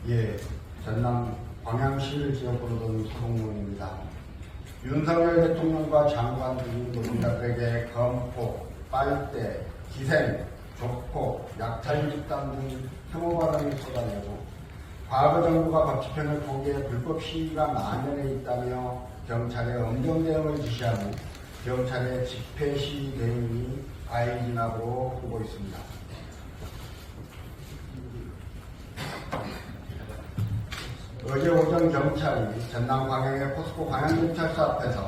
예, 전남 광양시를 지역으로 둔 서동문입니다. 윤석열 대통령과 장관 등 노동자들에게 검폭, 빨대, 기생, 조폭, 약탈 집단 등 혐오 발언이 쏟아내고 과거 정부가 법 집행을 포기해 불법 시위가 만연해 있다며 경찰에 엄정 대응을 지시하는 경찰의 집회 시위 대응이 아이진압으로 오고 있습니다. 어제 오전 경찰이 전남 광양의 포스코 광양경찰서 앞에서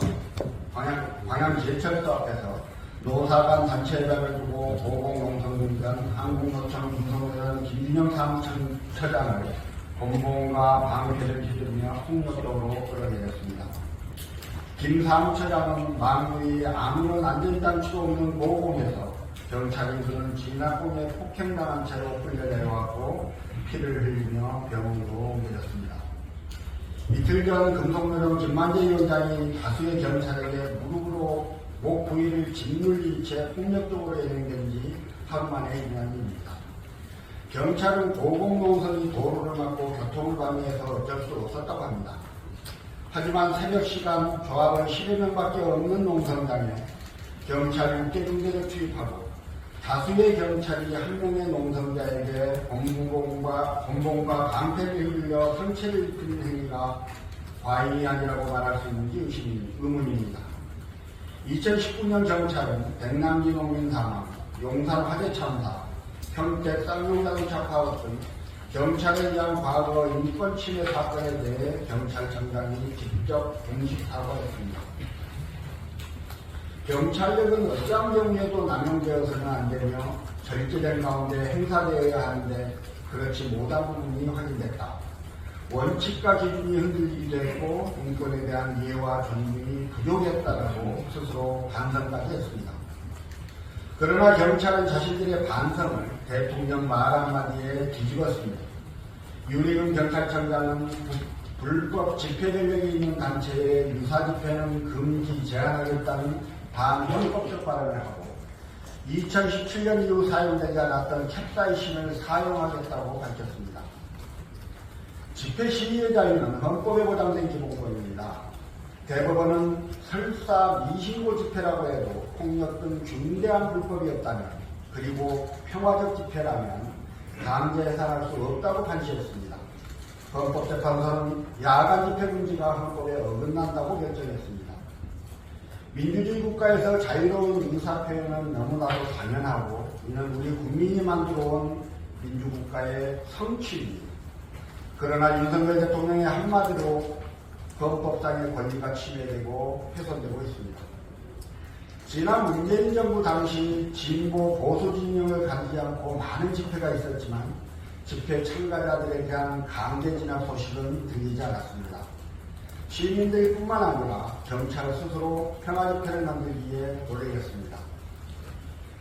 광양지하철서 앞에서 노사간 단체회장을 두고 보건농성공단 한국노총 구성원 김진영 사무처장을 권봉과 방패를 휘두르며 폭력적으로 끌어내렸습니다. 김 사무처장은 만무의 아무런 안전장치도 없는 고공에서 경찰이 그는 진압공에 폭행당한 채로 끌려 내려왔고 피를 흘리며 병원으로 옮겨졌습니다. 이틀 전 금속노동 김만재 위원장이 다수의 경찰에게 무릎으로 목 부위를 짓눌린 채 폭력적으로 연행된 지 하루 만에 일어난 일입니다. 경찰은 고공농성이 도로를 막고 교통을 방해해서 어쩔 수 없었다고 합니다. 하지만 새벽 시간 조합원 10여 명밖에 없는 농성장에 경찰이 6개 중대를 투입하고 다수의 경찰이 한 명의 농성자에게 권봉과 방패를 흘려 상처를 입히는 행위가 과잉이 아니라고 말할 수 있는지 의문입니다. 2019년 경찰은 백남기 농민 사망, 용산 화재 참사, 평택 쌍용자동차 파업 등 경찰에 의한 과거 인권 침해 사건에 대해 경찰청장이 직접 공식 사과했습니다. 경찰력은 어떠한 경우에도 남용되어서는 안 되며 절제된 가운데 행사되어야 하는데 그렇지 못한 부분이 확인됐다. 원칙과 기준이 흔들리기도 했고 인권에 대한 이해와 존중이 부족했다고 스스로 반성까지 했습니다. 그러나 경찰은 자신들의 반성을 대통령 말 한마디에 뒤집었습니다. 윤희근 경찰청장은 불법 집회 권력이 있는 단체의 유사 집회는 금지 제한하겠다는 반헌법적 발언을 하고 2017년 이후 사용되지 않았던 캡사이신을 사용하겠다고 밝혔습니다. 집회 시위의 자유는 헌법에 보장된 기본권입니다. 대법원은 설사 미신고 집회라고 해도 폭력 등 중대한 불법이 없다면 그리고 평화적 집회라면 강제 해산할 수 없다고 판시했습니다. 헌법재판소는 야간 집회 금지가 헌법에 어긋난다고 결정했습니다. 민주주의 국가에서 자유로운 의사표현은 너무나도 당연하고 이는 우리 국민이 만들어온 민주국가의 성취입니다. 그러나 윤석열 대통령의 한마디로 헌법상의 권리가 침해되고 훼손되고 있습니다. 지난 문재인 정부 당시 진보 보수 진영을 가리지 않고 많은 집회가 있었지만 집회 참가자들에 대한 강제 진압 소식은 들리지 않았습니다. 시민들뿐만 아니라 경찰 스스로 평화집회를 만들기에 노력했습니다.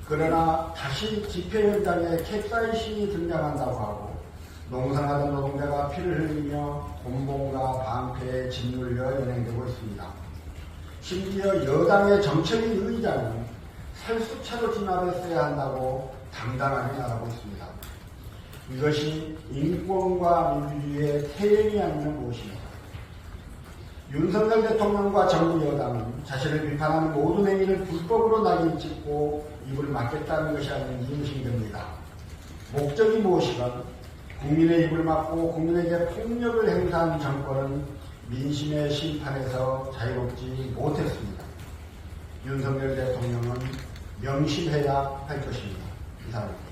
그러나 다시 집회 현장에 캡사이신이 등장한다고 하고 농성하던 노동자가 피를 흘리며 권봉과 방패에 짓눌려 연행되고 있습니다. 심지어 여당의 정책위 의장은 살수차로 진압했어야 한다고 당당하게 말하고 있습니다. 이것이 인권과 민주주의의 태행이 아니면 무엇입니까? 윤석열 대통령과 정부 여당은 자신을 비판하는 모든 행위를 불법으로 낙인 찍고 입을 막겠다는 것이 아닌지 의심됩니다. 목적이 무엇이건 국민의 입을 막고 국민에게 폭력을 행사한 정권은 민심의 심판에서 자유롭지 못했습니다. 윤석열 대통령은 명심해야 할 것입니다. 이상입니다.